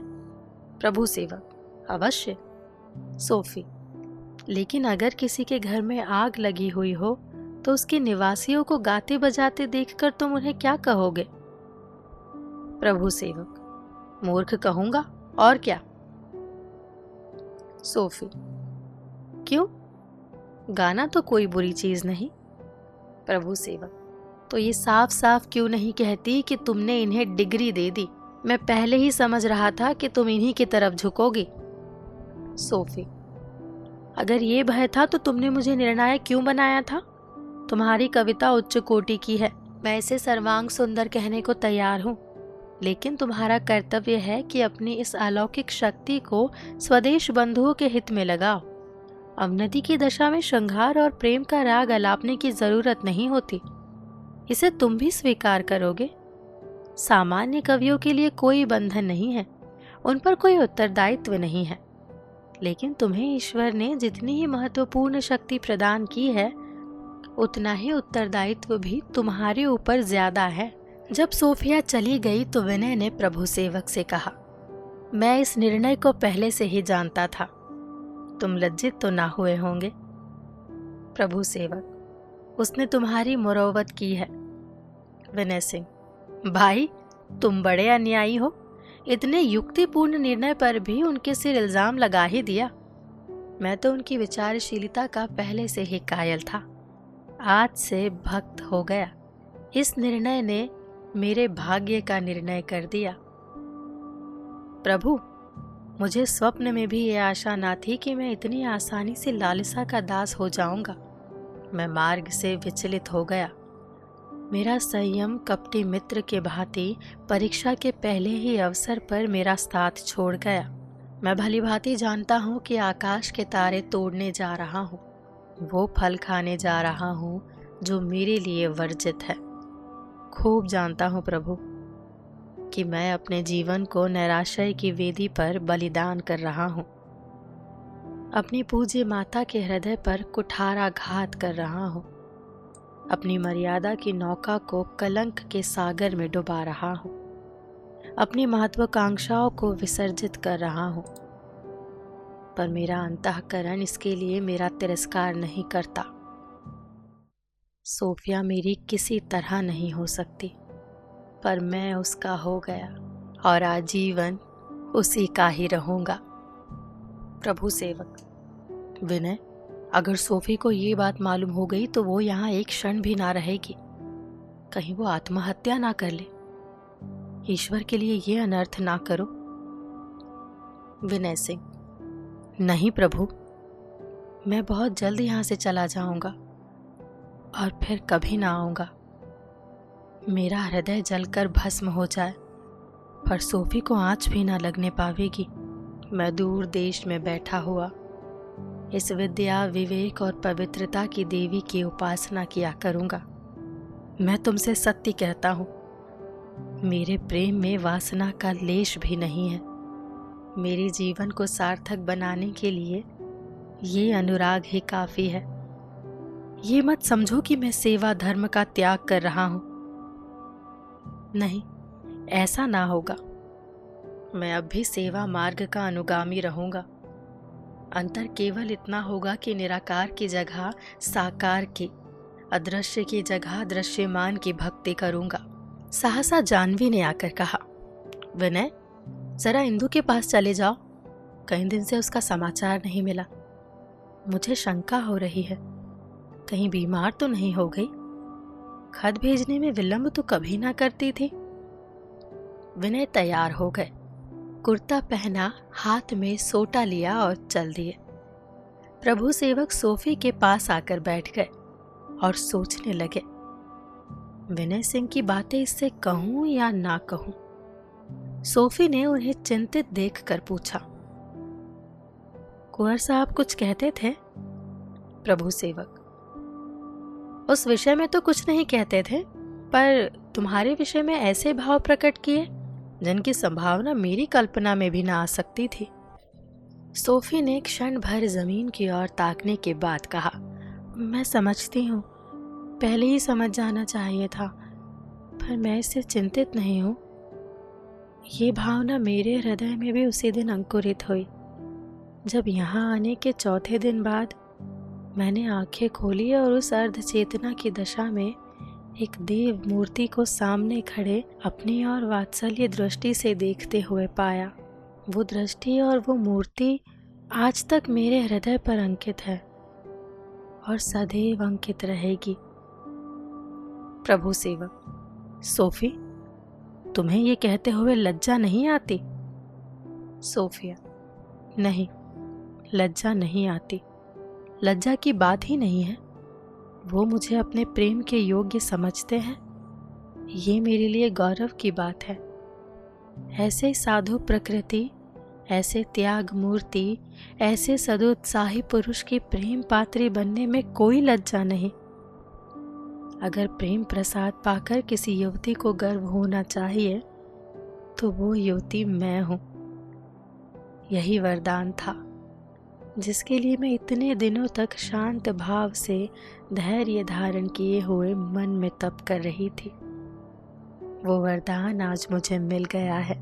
प्रभु सेवक, अवश्य। सोफी, लेकिन अगर किसी के घर में आग लगी हुई हो तो उसके निवासियों को गाते बजाते देखकर तुम उन्हें क्या कहोगे? प्रभु सेवक, मूर्ख कहूंगा और क्या। सोफी, क्यों? गाना तो कोई बुरी चीज नहीं। प्रभु सेवक, तो ये साफ साफ क्यों नहीं कहती कि तुमने इन्हें डिग्री दे दी? मैं पहले ही समझ रहा था कि तुम इन्हीं की तरफ झुकोगी। सोफी, अगर ये भय था तो तुमने मुझे निर्णायक क्यों बनाया था? तुम्हारी कविता उच्च कोटि की है, मैं इसे सर्वांग सुंदर कहने को तैयार हूँ, लेकिन तुम्हारा कर्तव्य है कि अपनी इस अलौकिक शक्ति को स्वदेश बंधुओं के हित में लगाओ। अवनति की दशा में श्रृंगार और प्रेम का राग अलापने की जरूरत नहीं होती। इसे तुम भी स्वीकार करोगे। सामान्य कवियों के लिए कोई बंधन नहीं है, उन पर कोई उत्तरदायित्व नहीं है, लेकिन तुम्हें ईश्वर ने जितनी ही महत्वपूर्ण शक्ति प्रदान की है, उतना ही उत्तरदायित्व भी तुम्हारे ऊपर ज्यादा है। जब सोफिया चली गई तो विनय ने प्रभु सेवक से कहा, मैं इस निर्णय को पहले से ही जानता था। तुम लज्जित तो ना हुए होंगे? प्रभु सेवक, उसने तुम्हारी मुरौवत की है। विनय सिंह, भाई तुम बड़े अन्यायी हो। इतने युक्तिपूर्ण निर्णय पर भी उनके सिर इल्जाम लगा ही दिया। मैं तो उनकी विचारशीलता का पहले से ही कायल था, आज से भक्त हो गया। इस निर्णय ने मेरे भाग्य का निर्णय कर दिया। प्रभु, मुझे स्वप्न में भी ये आशा ना थी कि मैं इतनी आसानी से लालसा का दास हो जाऊंगा। मैं मार्ग से विचलित हो गया। मेरा संयम कपटी मित्र के भांति परीक्षा के पहले ही अवसर पर मेरा साथ छोड़ गया। मैं भली भांति जानता हूँ कि आकाश के तारे तोड़ने जा रहा हूँ, वो फल खाने जा रहा हूँ जो मेरे लिए वर्जित है। खूब जानता हूँ प्रभु कि मैं अपने जीवन को नैराश्य की वेदी पर बलिदान कर रहा हूँ, अपनी पूज्य माता के हृदय पर कुठाराघात कर रहा हूँ। अपनी मर्यादा की नौका को कलंक के सागर में डुबा रहा हूँ। अपनी महत्वाकांक्षाओं को विसर्जित कर रहा हूँ, पर मेरा अंतःकरण इसके लिए मेरा तिरस्कार नहीं करता। सोफिया मेरी किसी तरह नहीं हो सकती, पर मैं उसका हो गया और आजीवन उसी का ही रहूंगा। प्रभु सेवक: विनय, अगर सोफी को ये बात मालूम हो गई तो वो यहाँ एक क्षण भी ना रहेगी। कहीं वो आत्महत्या ना कर ले। ईश्वर के लिए ये अनर्थ ना करो। विनय सिंह: नहीं प्रभु, मैं बहुत जल्द यहाँ से चला जाऊंगा और फिर कभी ना आऊंगा। मेरा हृदय जलकर भस्म हो जाए पर सोफी को आंच भी ना लगने पावेगी। मैं दूर देश में बैठा हुआ इस विद्या, विवेक और पवित्रता की देवी की उपासना किया करूंगा। मैं तुमसे सत्य कहता हूं, मेरे प्रेम में वासना का लेश भी नहीं है। मेरे जीवन को सार्थक बनाने के लिए ये अनुराग ही काफी है। ये मत समझो कि मैं सेवा धर्म का त्याग कर रहा हूं। नहीं, ऐसा ना होगा। मैं अब भी सेवा मार्ग का अनुगामी रहूंगा। अंतर केवल इतना होगा कि निराकार की जगह साकार की, अदृश्य की जगह दृश्यमान की भक्ति करूंगा। सहसा जानवी ने आकर कहा, विनय, जरा इंदु के पास चले जाओ। कई दिन से उसका समाचार नहीं मिला। मुझे शंका हो रही है, कहीं बीमार तो नहीं हो गई। खत भेजने में विलंब तो कभी ना करती थी। विनय तैयार हो गए, कुर्ता पहना, हाथ में सोटा लिया और चल दिए। प्रभु सेवक सोफी के पास आकर बैठ गए और सोचने लगे, विनय सिंह की बातें इससे कहूं या ना कहूं। सोफी ने उन्हें चिंतित देखकर पूछा, कुंवर साहब कुछ कहते थे? प्रभु सेवक: उस विषय में तो कुछ नहीं कहते थे, पर तुम्हारे विषय में ऐसे भाव प्रकट किए जिनकी संभावना मेरी कल्पना में भी ना आ सकती थी। सोफी ने क्षण भर जमीन की ओर ताकने के बाद कहा, मैं समझती हूँ, पहले ही समझ जाना चाहिए था, पर मैं इससे चिंतित नहीं हूँ। ये भावना मेरे हृदय में भी उसी दिन अंकुरित हुई जब यहाँ आने के चौथे दिन बाद मैंने आंखें खोली और उस अर्ध चेतना की दशा में एक देव मूर्ति को सामने खड़े अपनी और वात्सल्य दृष्टि से देखते हुए पाया। वो दृष्टि और वो मूर्ति आज तक मेरे हृदय पर अंकित है और सदैव अंकित रहेगी। प्रभु सेवक: सोफी, तुम्हें ये कहते हुए लज्जा नहीं आती? सोफिया: नहीं, लज्जा नहीं आती। लज्जा की बात ही नहीं है। वो मुझे अपने प्रेम के योग्य समझते हैं, ये मेरे लिए गौरव की बात है। ऐसे साधु प्रकृति, ऐसे त्याग मूर्ति, ऐसे सदुत्साही पुरुष की प्रेम पात्री बनने में कोई लज्जा नहीं। अगर प्रेम प्रसाद पाकर किसी युवती को गर्व होना चाहिए तो वो युवती मैं हूँ। यही वरदान था जिसके लिए मैं इतने दिनों तक शांत भाव से धैर्य धारण किए हुए मन में तप कर रही थी। वो वरदान आज मुझे मिल गया है,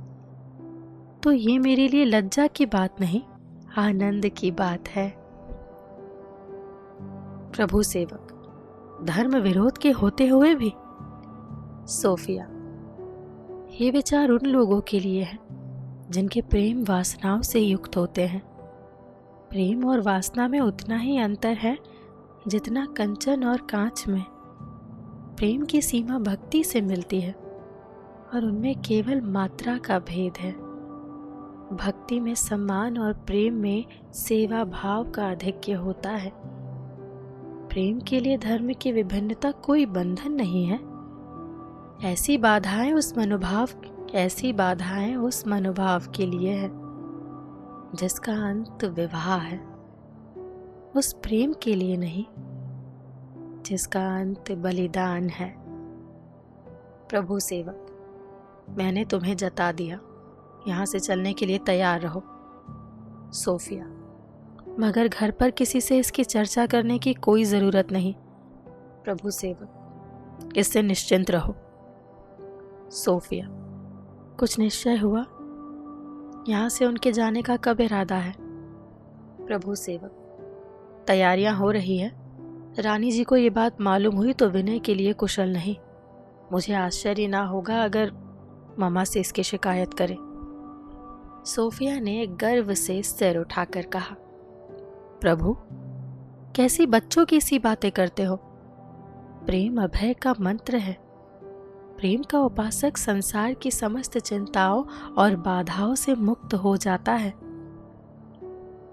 तो ये मेरे लिए लज्जा की बात नहीं, आनंद की बात है। प्रभु सेवक: धर्म विरोध के होते हुए भी? सोफिया: ये विचार उन लोगों के लिए है जिनके प्रेम वासनाओं से युक्त होते हैं। प्रेम और वासना में उतना ही अंतर है जितना कंचन और कांच में। प्रेम की सीमा भक्ति से मिलती है और उनमें केवल मात्रा का भेद है। भक्ति में सम्मान और प्रेम में सेवा भाव का आधिक्य होता है। प्रेम के लिए धर्म की विभिन्नता कोई बंधन नहीं है। ऐसी बाधाएं उस मनोभाव के लिए है जिसका अंत विवाह है, उस प्रेम के लिए नहीं जिसका अंत बलिदान है। प्रभु सेवक: मैंने तुम्हें जता दिया, यहाँ से चलने के लिए तैयार रहो। सोफिया: मगर घर पर किसी से इसकी चर्चा करने की कोई जरूरत नहीं। प्रभु सेवक: इससे निश्चिंत रहो। सोफिया, कुछ निश्चय हुआ? यहाँ से उनके जाने का कब इरादा है? प्रभु सेवक, तैयारियां हो रही है। रानी जी को ये बात मालूम हुई तो विनय के लिए कुशल नहीं। मुझे आश्चर्य ना होगा अगर मामा से इसकी शिकायत करे। सोफिया ने गर्व से सिर उठाकर कहा, प्रभु, कैसी बच्चों की सी बातें करते हो। प्रेम अभय का मंत्र है। प्रेम का उपासक संसार की समस्त चिंताओं और बाधाओं से मुक्त हो जाता है।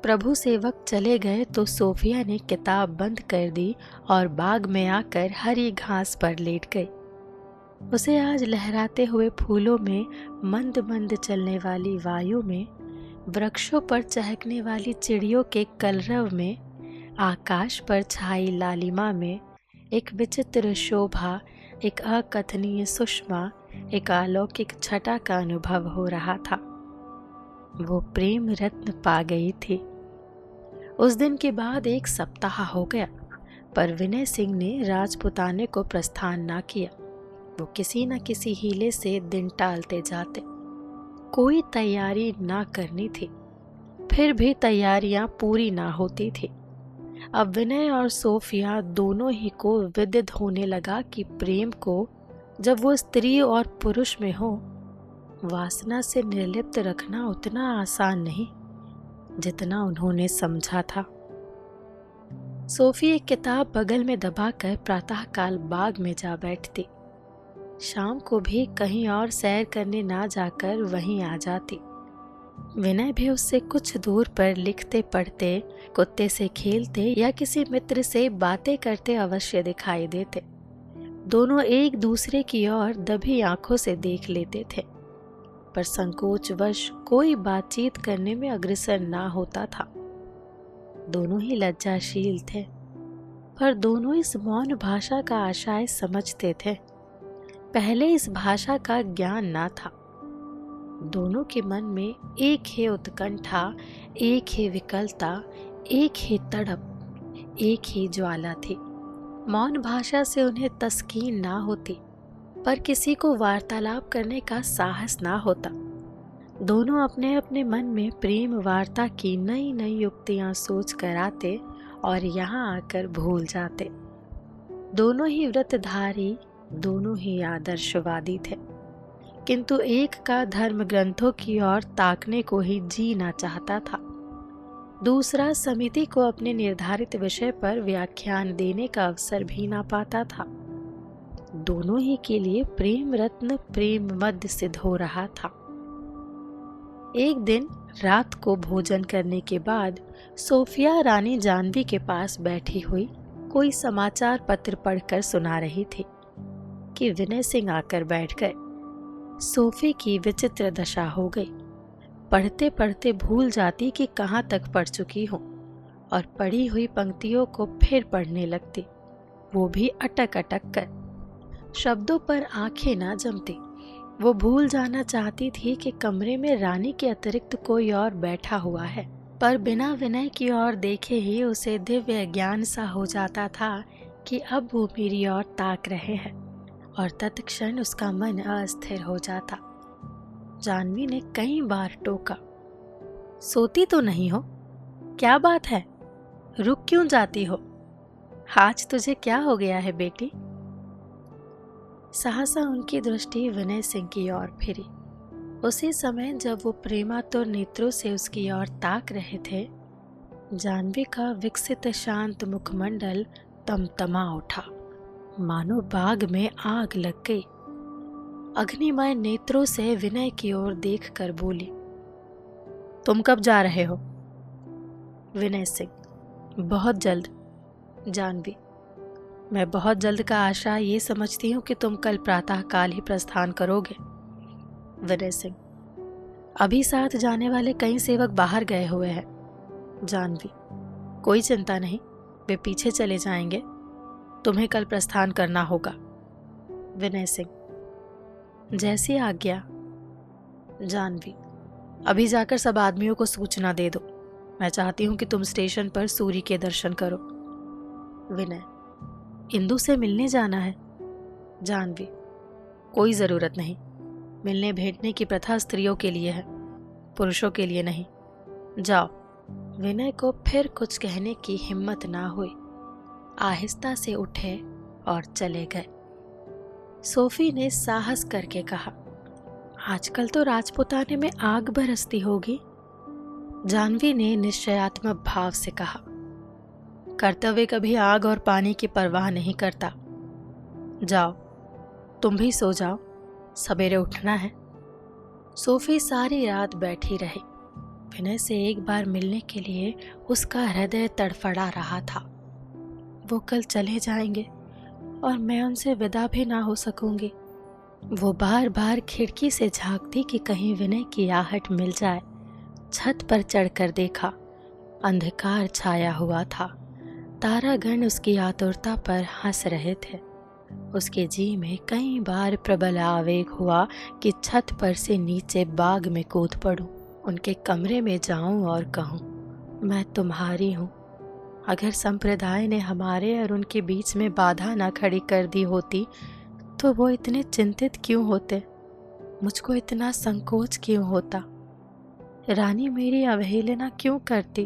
प्रभु सेवक चले गए तो सोफिया ने किताब बंद कर दी और बाग में आकर हरी घास पर लेट गई। उसे आज लहराते हुए फूलों में, मंद मंद चलने वाली वायु में, वृक्षों पर चहकने वाली चिड़ियों के कलरव में, आकाश पर छाई लालिमा में एक विचित्र शोभा, एक अकथनीय सुषमा, एक अलौकिक छटा का अनुभव हो रहा था। वो प्रेम रत्न पा गई थी। उस दिन के बाद 1 सप्ताह हो गया, पर विनय सिंह ने राजपुताने को प्रस्थान ना किया। वो किसी न किसी हीले से दिन टालते जाते। कोई तैयारी ना करनी थी, फिर भी तैयारियां पूरी ना होती थी। अब विनय और सोफिया दोनों ही को विदित होने लगा कि प्रेम को जब वो स्त्री और पुरुष में हो, वासना से निर्लिप्त रखना उतना आसान नहीं जितना उन्होंने समझा था। सोफी एक किताब बगल में दबाकर प्रातःकाल बाग में जा बैठती। शाम को भी कहीं और सैर करने ना जाकर वहीं आ जाती। विनय भी उससे कुछ दूर पर लिखते पढ़ते, कुत्ते से खेलते या किसी मित्र से बातें करते अवश्य दिखाई देते। दोनों एक दूसरे की ओर दबी आंखों से देख लेते थे, पर संकोचवश कोई बातचीत करने में अग्रसर ना होता था। दोनों ही लज्जाशील थे, पर दोनों इस मौन भाषा का आशय समझते थे। पहले इस भाषा का ज्ञान ना था। दोनों के मन में एक ही उत्कंठा, एक ही विकलता, एक ही तड़प, एक ही ज्वाला थी। मौन भाषा से उन्हें तस्कीन ना होती, पर किसी को वार्तालाप करने का साहस ना होता। दोनों अपने अपने मन में प्रेम वार्ता की नई नई युक्तियां सोच कर आते और यहाँ आकर भूल जाते। दोनों ही व्रतधारी, दोनों ही आदर्शवादी थे, किंतु एक का धर्म ग्रंथों की ओर ताकने को ही जीना चाहता था। दूसरा समिति को अपने निर्धारित विषय पर व्याख्यान देने का अवसर भी ना पाता था। दोनों ही के लिए प्रेम रत्न प्रेम मध्य सिद्ध हो रहा था। एक दिन रात को भोजन करने के बाद सोफिया रानी जानवी के पास बैठी हुई कोई समाचार पत्र पढ़कर सुना रही थी कि विनय सिंह आकर बैठ गए। सोफी की विचित्र दशा हो गई। पढ़ते पढ़ते भूल जाती कि कहाँ तक पढ़ चुकी हूँ और पढ़ी हुई पंक्तियों को फिर पढ़ने लगती, वो भी अटक अटक कर। शब्दों पर आंखें ना जमती। वो भूल जाना चाहती थी कि कमरे में रानी के अतिरिक्त कोई और बैठा हुआ है, पर बिना विनय की ओर देखे ही उसे दिव्य ज्ञान सा हो जाता था कि अब वो मेरी ओर ताक रहे हैं, और तत्क्षण उसका मन अस्थिर हो जाता। जानवी ने कई बार टोका, सोती तो नहीं हो? क्या बात है, रुक क्यों जाती हो? आज तुझे क्या हो गया है बेटी? सहसा उनकी दृष्टि विनय सिंह की ओर फिरी। उसी समय जब वो प्रेमातुर नेत्रों से उसकी ओर ताक रहे थे, जानवी का विकसित शांत मुखमंडल तमतमा उठा, मानो बाग में आग लग गई। अग्निमय नेत्रों से विनय की ओर देखकर बोली, तुम कब जा रहे हो? विनय सिंह, बहुत जल्द। जानवी, मैं बहुत जल्द का आशा ये समझती हूँ कि तुम कल प्रातःकाल ही प्रस्थान करोगे। विनय सिंह, अभी साथ जाने वाले कई सेवक बाहर गए हुए हैं। जानवी, कोई चिंता नहीं, वे पीछे चले जाएंगे। तुम्हें कल प्रस्थान करना होगा। विनय सिंह, जैसी आज्ञा। जानवी, अभी जाकर सब आदमियों को सूचना दे दो। मैं चाहती हूँ कि तुम स्टेशन पर सूर्य के दर्शन करो। विनय, इंदु से मिलने जाना है। जानवी, कोई ज़रूरत नहीं। मिलने भेंटने की प्रथा स्त्रियों के लिए है, पुरुषों के लिए नहीं। जाओ। विनय को फिर कुछ कहने की हिम्मत ना हुई। आहिस्ता से उठे और चले गए। सोफी ने साहस करके कहा, आजकल तो राजपुताने में आग बरसती होगी। जानवी ने निश्चयात्मक भाव से कहा, कर्तव्य कभी आग और पानी की परवाह नहीं करता। जाओ, तुम भी सो जाओ, सवेरे उठना है। सोफी सारी रात बैठी रही। विनय से एक बार मिलने के लिए उसका हृदय तड़फड़ा रहा था। वो कल चले जाएंगे और मैं उनसे विदा भी ना हो सकूंगी। वो बार बार खिड़की से झांकती कि कहीं विनय की आहट मिल जाए। छत पर चढ़कर देखा, अंधकार छाया हुआ था। तारागण उसकी आतुरता पर हंस रहे थे। उसके जी में कई बार प्रबल आवेग हुआ कि छत पर से नीचे बाग में कूद पड़ूं, उनके कमरे में जाऊं और कहूं, मैं तुम्हारी हूं। अगर संप्रदाय ने हमारे और उनके बीच में बाधा ना खड़ी कर दी होती तो वो इतने चिंतित क्यों होते, मुझको इतना संकोच क्यों होता, रानी मेरी अवहेलना क्यों करती।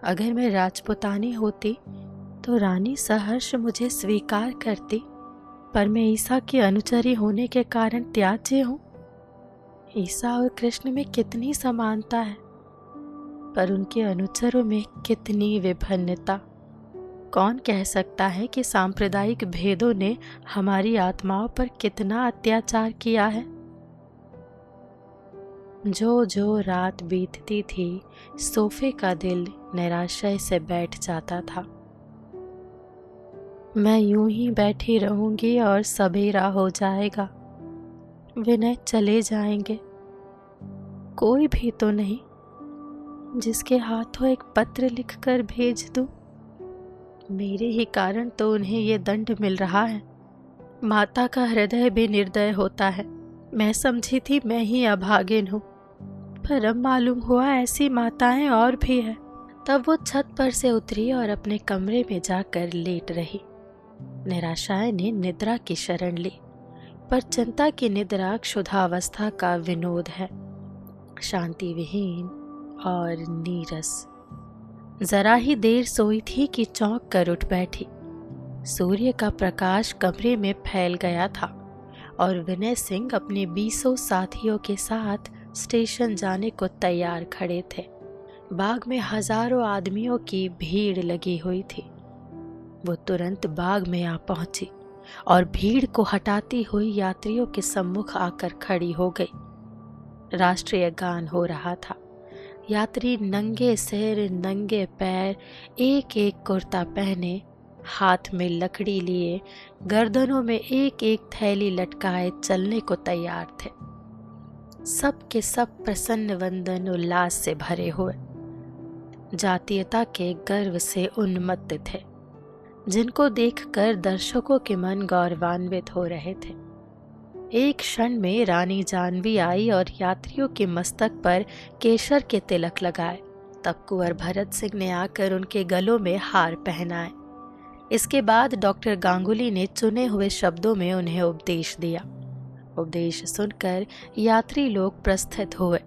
अगर मैं राजपुतानी होती तो रानी सहर्ष मुझे स्वीकार करती, पर मैं ईसा की अनुचरी होने के कारण त्याज्य हूँ। ईसा और कृष्ण में कितनी समानता है, पर उनके अनुचरों में कितनी विभिन्नता। कौन कह सकता है कि सांप्रदायिक भेदों ने हमारी आत्माओं पर कितना अत्याचार किया है। जो जो रात बीतती थी, सोफे का दिल निराशय से बैठ जाता था। मैं यूं ही बैठी रहूंगी और सवेरा हो जाएगा, विनय चले जाएंगे। कोई भी तो नहीं जिसके हाथों एक पत्र लिखकर भेज दूं। मेरे ही कारण तो उन्हें ये दंड मिल रहा है। माता का हृदय भी निर्दय होता है। मैं समझी थी मैं ही अभागिन हूँ, पर अब मालूम हुआ ऐसी माताएं और भी है। तब वो छत पर से उतरी और अपने कमरे में जाकर लेट रही। निराशाएं ने निद्रा की शरण ली, पर चिंता की निद्रा क्षुधावस्था का विनोद है, शांति विहीन और नीरस। जरा ही देर सोई थी कि चौंक कर उठ बैठी। सूर्य का प्रकाश कमरे में फैल गया था और विनय सिंह अपने 20 साथियों के साथ स्टेशन जाने को तैयार खड़े थे। बाग में हजारों आदमियों की भीड़ लगी हुई थी। वो तुरंत बाग में आ पहुंची और भीड़ को हटाती हुई यात्रियों के सम्मुख आकर खड़ी हो गई। राष्ट्रीय गान हो रहा था। यात्री नंगे सिर नंगे पैर, एक एक कुर्ता पहने, हाथ में लकड़ी लिए, गर्दनों में एक एक थैली लटकाए चलने को तैयार थे। सब के सब प्रसन्न वंदन उल्लास से भरे हुए, जातीयता के गर्व से उन्मत्त थे, जिनको देखकर दर्शकों के मन गौरवान्वित हो रहे थे। एक क्षण में रानी जानवी आई और यात्रियों के मस्तक पर केसर के तिलक लगाए। तब कुंवर भरत सिंह ने आकर उनके गलों में हार पहनाए। इसके बाद डॉक्टर गांगुली ने चुने हुए शब्दों में उन्हें उपदेश दिया। उपदेश सुनकर यात्री लोग प्रस्थित हुए।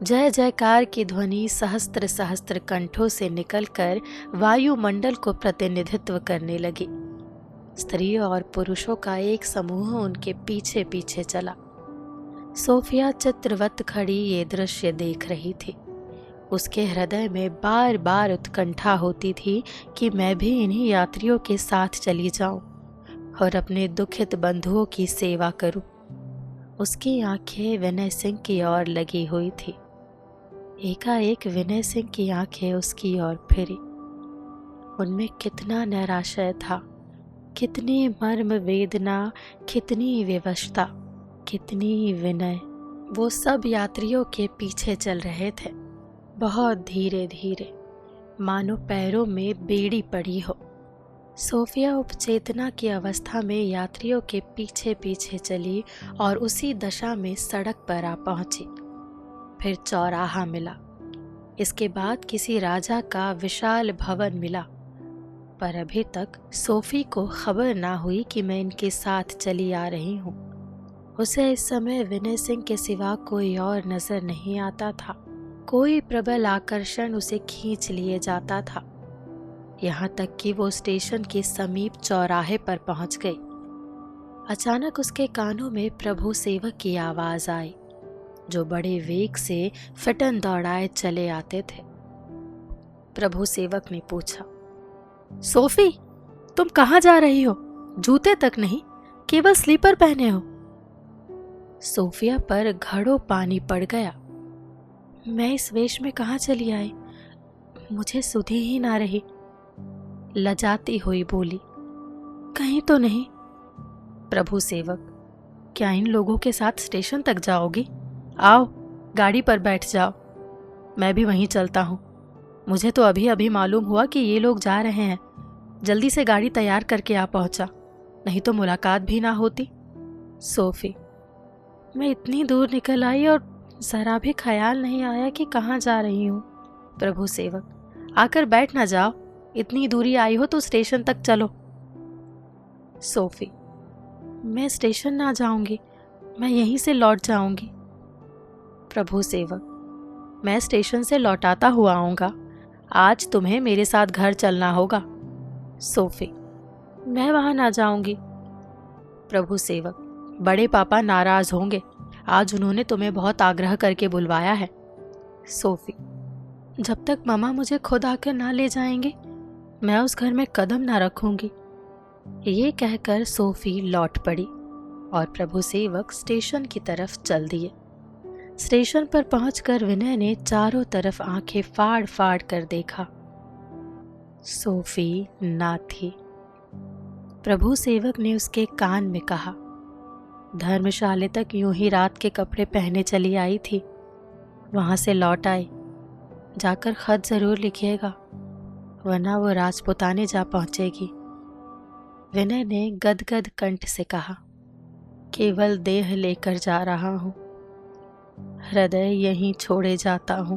जय जयकार की ध्वनि सहस्त्र सहस्त्र कंठों से निकलकर वायुमंडल को प्रतिनिधित्व करने लगी। स्त्रियों और पुरुषों का एक समूह उनके पीछे पीछे चला। सोफिया चित्रवत खड़ी ये दृश्य देख रही थी। उसके हृदय में बार बार उत्कंठा होती थी कि मैं भी इन्हीं यात्रियों के साथ चली जाऊं और अपने दुखित बंधुओं की सेवा करूं। उसकी आंखें विनय सिंह की ओर लगी हुई थी। एकाएक विनय सिंह की आंखें उसकी ओर फिरी। उनमें कितना नैराश्य था, कितनी मर्म वेदना, कितनी विवशता, कितनी विनय। वो सब यात्रियों के पीछे चल रहे थे, बहुत धीरे धीरे, मानो पैरों में बेड़ी पड़ी हो। सोफिया उपचेतना की अवस्था में यात्रियों के पीछे पीछे चली और उसी दशा में सड़क पर आ पहुंची। फिर चौराहा मिला। इसके बाद किसी राजा का विशाल भवन मिला। पर अभी तक सोफी को खबर ना हुई कि मैं इनके साथ चली आ रही हूँ। उसे इस समय विनय सिंह के सिवा कोई और नजर नहीं आता था। कोई प्रबल आकर्षण उसे खींच लिए जाता था, यहाँ तक कि वो स्टेशन के समीप चौराहे पर पहुंच गई। अचानक उसके कानों में प्रभु सेवक की आवाज आई, जो बड़े वेग से फिटन दौड़ाए चले आते थे। प्रभु सेवक ने पूछा, सोफी, तुम कहाँ जा रही हो? जूते तक नहीं, केवल स्लीपर पहने हो। सोफिया पर घड़ों पानी पड़ गया। मैं इस वेश में कहाँ चली आई? मुझे सुधी ही ना रही। लजाती हुई बोली, कहीं तो नहीं। प्रभु सेवक, क्या इन लोगों के साथ स्टेशन तक जाओगी? आओ, गाड़ी पर बैठ जाओ, मैं भी वहीं चलता हूँ। मुझे तो अभी अभी मालूम हुआ कि ये लोग जा रहे हैं। जल्दी से गाड़ी तैयार करके आ पहुंचा, नहीं तो मुलाकात भी ना होती। सोफी, मैं इतनी दूर निकल आई और जरा भी ख्याल नहीं आया कि कहाँ जा रही हूँ। प्रभु सेवक, आकर बैठ ना जाओ, इतनी दूरी आई हो तो स्टेशन तक चलो। सोफी, मैं स्टेशन ना जाऊंगी, मैं यहीं से लौट जाऊंगी। प्रभु सेवक, मैं स्टेशन से लौटाता हुआ आऊंगा। आज तुम्हें मेरे साथ घर चलना होगा। सोफी, मैं वहां ना जाऊंगी। प्रभु सेवक, बड़े पापा नाराज होंगे, आज उन्होंने तुम्हें बहुत आग्रह करके बुलवाया है। सोफी, जब तक मामा मुझे खुद आकर ना ले जाएंगे, मैं उस घर में कदम ना रखूंगी। ये कहकर सोफी लौट पड़ी और प्रभु सेवक स्टेशन की तरफ चल दिए। स्टेशन पर पहुंचकर विनय ने चारों तरफ आंखें फाड़ फाड़ कर देखा। सोफी ना थी। प्रभु सेवक ने उसके कान में कहा, धर्मशाले तक यूं ही रात के कपड़े पहने चली आई थी, वहां से लौट आई। जाकर खत जरूर लिखिएगा, वरना वो राजपुताने जा पहुंचेगी। विनय ने गदगद कंठ से कहा, केवल देह लेकर जा रहा हूं, हृदय यहीं छोड़े जाता हूं।